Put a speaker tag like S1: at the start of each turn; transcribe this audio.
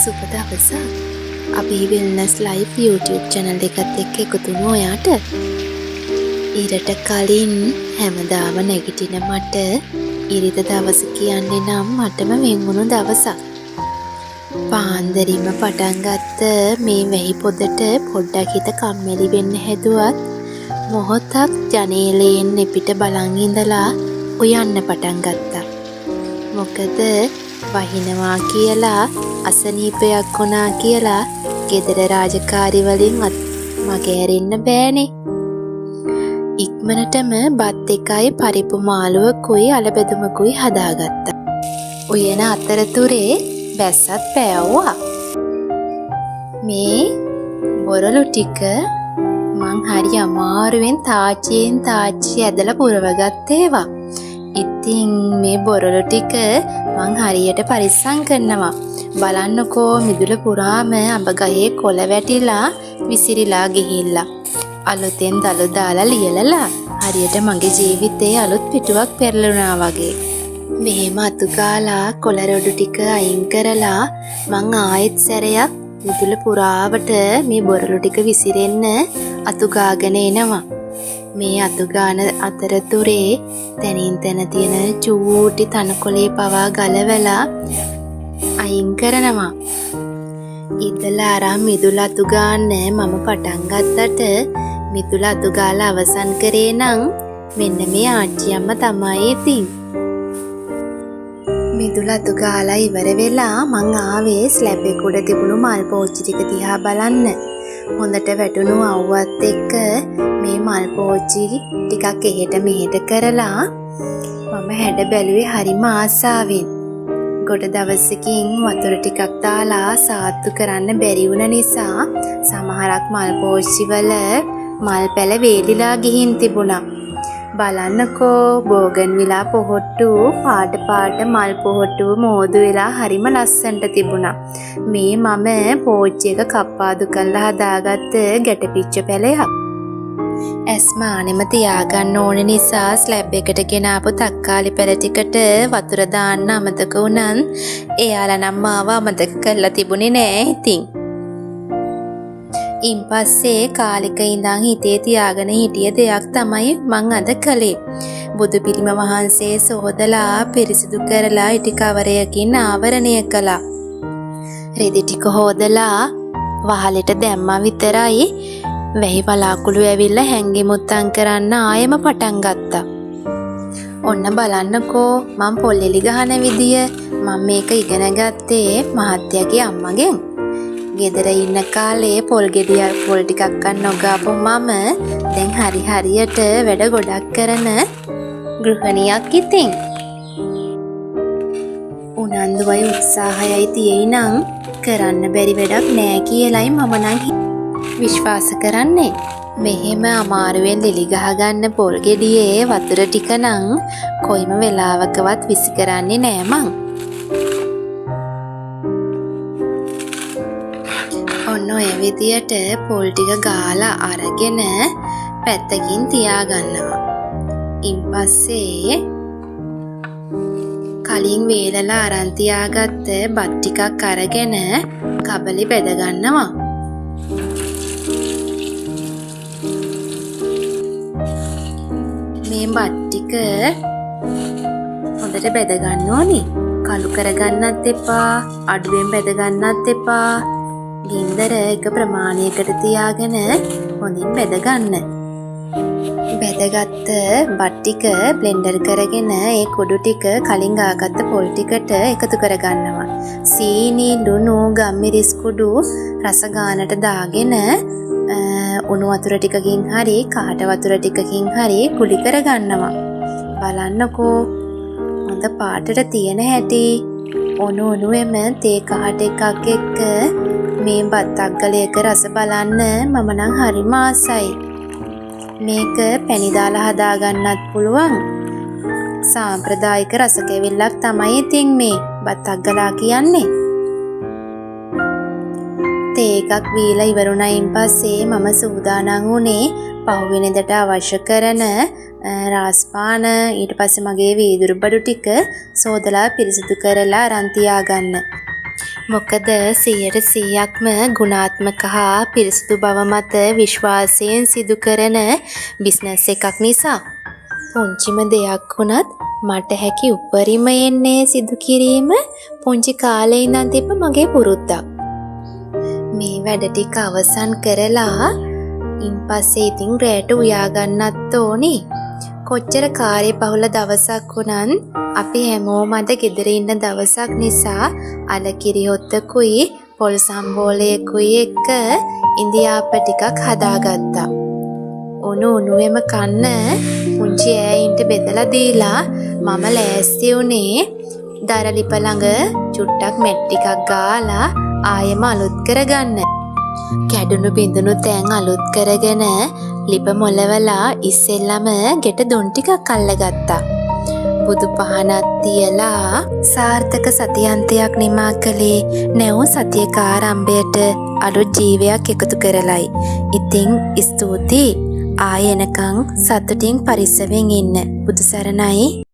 S1: සුබ දවසක්. අපි වෙල්නස් ලයිව් YouTube channel එකත් එක්ක එකතු වුණා ඔයාට. ඊට කලින් හැමදාම නැගිටින මට ඉරිද දවස කියන්නේ නම් මටම වෙන්වුණු දවසක්. පාන්දරින්ම පටන් ගත්ත මේ වෙහි පොදට පොඩ්ඩක් හිත කම්මැලි වෙන්න හැදුවත් මොහොතක් ජනේලයෙන් එපිට බලන් ඉඳලා උයන්න පටන් ගත්තා. මොකද වහිනවා කියලා අසනීපයක් වුණා කියලා ගෙදර රාජකාරි වලින් මගේ ඇරෙන්න බෑනේ. ඉක්මනටම බත් එකයි පරිප්පු මාළුවකුයි අලබෙදුමකුයි හදාගත්තා. උයන අතරතුරේ බැස්සත් පෑවුවා. මේ බොරළු ටික මං හරි අමාරුවෙන් තාච්චියෙන් තාච්චි ඇදලා පුරවගත්ත ඒවා. ඉතින් මේ බොරළු ටික මං හරියට පරිස්සම් කරනවා. බලන්නකෝ මිදුල පුරාම අඹ ගහේ කොළ වැටිලා විසිරිලා ගිහිල්ලා. අලුතෙන් දළු දාලා ලියලලා හරියට මගේ ජීවිතේ අලුත් පිටුවක් පෙරළුණා වගේ. මෙහෙම අතු ගාලා කොළ රොඩු ටික අයින් කරලා මං ආයෙත් සැරයක් මිදුල පුරාවට මේ බොරළු ටික විසිරෙන්න අතු ගාගෙන එනවා. මේ අතු ගාන අතරතුරේ තනින් තන තියෙන චූටි තනකොළේ පවා ගලවලා අයින් කරනවා. ඉතලා අරන් මිදුල අතු ගන්න මම පටන් ගත්තට මිදුල අතු ගාලා අවසන් කරේ නම් මෙන්න මේ ආච්චි අම්මා තමයි ඉතින්. මිදුල අතු ගාලා ඉවර වෙලා මං ආවේ ස්ලැබ් එක උඩ තිබුණු මල් පෝච්චි ටික දිහා බලන්න. හොඳට වැටුණු අවුවත් එක්ක මේ මල් පෝච්චි ටිකක් එහෙට මෙහෙට කරලා මම හැඩ බැලුවේ හරිම ආසාවෙන්. ගොඩ දවසකින් වතුර ටිකක් දාලා සාත්තු කරන්න බැරි වුණ නිසා සමහරක් මල් පෝච්චි වල මල් පැල වේලිලා ගිහින් තිබුණා. බලන්නකෝ බෝගන්විලා පොහොට්ටු පාට පාට මල් පොහොට්ටු මෝදු වෙලා හරිම ලස්සනට තිබුණා. මේ මම පෝච්චි එක කප්පාදු කරලා හදාගත්ත ගැටපිච්ච පැලයක්. ඇස්මානෙම තියාගන්න ඕන නිසා ස්ලැබ් එකට ගෙනාපු තක්කාලි පැල ටිකට වතුර දාන්න අමතක වුණන් එයාලා නම් මාව අමතක කරලා තිබුණේ නෑ ඉතින්. ඉන් පස්සේ කාලෙක ඉඳන් හිතේ තියාගෙන හිටිය දෙයක් තමයි මං අද කළේ. බුදු පිළිම වහන්සේ සෝදලා පිරිසිදු කරලා ඉටි කවරයකින් ආවරණය කළා. රෙදි ටික හොදලා වහලෙට දැම්මා විතරයි වැහි වලාකුළු ඇවිල්ලා හැංගි මුත්තම් කරන්න ආයෙම පටන් ගත්තා. ඔන්න බලන්නකෝ මං පොල්ලෙලි ගහන විදිය මම මේක ඉගෙන ගත්තේ මහත්තයාගේ අම්මගෙන්. ගෙදර ඉන්න කාලේ පොල් ගෙඩිය පොල් ටිකක් ගන්න නොගාපු මම දැන් හරියට වැඩ ගොඩක් කරන ගෘහණියක් ඉතින්. උනන්දුවයි උත්සාහයයි තියෙයි නම් කරන්න බැරි වැඩක් නෑ කියලයි මම නම් විශ්වාස කරන්නේ. මෙහෙම අමාරුවෙන් ලෙලි ගහගන්න පොල් ගෙඩියේ වතුර ටික නම් කොයිම වෙලාවකවත් විසි කරන්නේ නෑ මං. ඔන්න ඔය විදියට පොල් ටික ගාලා අරගෙන පැත්තකින් තියාගන්නවා. ඉන් පස්සේ කලින් වේලලා අරන් තියාගත්ත බත් ටිකක් අරගෙන කබලි බෙද ගන්නවා. මේ බත් ටික හොඳට බෙද ගන්න ඕනි. කළු කරගන්නත් එපා, අඩුවෙන් බෙද ගන්නත් එපා. ගින්දර එක ප්‍රමාණයකට තියාගෙන හොඳින් බෙද ගන්න. බෙදගත්ත බත් ටික බ්ලෙන්ඩර් කරගෙන ඒ කුඩු ටික කලින් ගාගත්ත පොල් ටිකට එකතු කරගන්නවා. සීනි, ලුණු, ගම්මිරිස් කුඩු රස ගානට දාගෙන උණු වතුර ටිකකින් හරි කාට වතුර ටිකකින් හරි කුලි කරගන්නවා. බලන්නකෝ හොඳ පාටට තියෙන හැටි. උණුවෙම තේ කහට එකක් එක්ක මේ බත් අග්ගලයක රස බලන්න මම නම් හරිම ආසයි. මේක පැණි දාලා හදාගන්නත් පුළුවන්. සාම්ප්‍රදායික රස කෙවිල්ලක් තමයි ඉතින් මේ බත් අග්ගලා කියන්නේ. තේ එකක් බීලා ඉවරුණයින් පස්සේ මම සූදානම් වුණේ පහුවෙනිදට අවශ්‍ය කරන රාස්පාන ඊට පස්සේ මගේ වීදුරු බඩු ටික සෝදලා පිරිසිදු කරලා අරන් තියාගන්න. මොකද 100%ක්ම ගුණාත්මක හා පිරිසිදු බව මත විශ්වාසයෙන් සිදු කරන බිස්නස් එකක් නිසා. පුංචිම දෙයක් වුණත් මට හැකි උපරිමයෙන්නේ සිදු කිරීම පුංචි කාලේ ඉඳන් තිබ්බ මගේ පුරුද්දක්. මේ වැඩ ටික අවසන් කරලා ඉන්පස්සේ ඉතින් රැට උයා ගන්නත් ඕනේ. කොච්චර කාර්යබහුල දවසක් වුණත් අපි හැමෝම අද ගෙදර ඉන්න දවසක් නිසා අලකිරි හොත්තකුයි පොල් සම්බෝලයකුයි එක්ක ඉන්දියාප්ප ටිකක් හදාගත්තා. උණුවෙම කන්න පුංචි ඈයින්ට බෙදලා දීලා මම ලෑස්ති වුණේ දරලිප ළඟ චුට්ටක් මැට් ටිකක් ගාලා ආයෙම අලුත් කරගන්න. කැඩුණු බිඳුණු තැන් අලුත් කරගෙන ලිප මොලවලා ඉස්සෙල්ලම ගෙට දුන් ටිකක් අල්ලගත්තා. බුදු පහනක් තියලා සාර්ථක සතියන්තයක් නිමා කළේ නැවුම් සතියක ආරම්භයට අලුත් ජීවයක් එකතු කරලයි. ඉතින් ස්තුතියි. ආයෙ එනකන් සතුටින් පරිස්සමෙන් ඉන්න. බුදු සරණයි.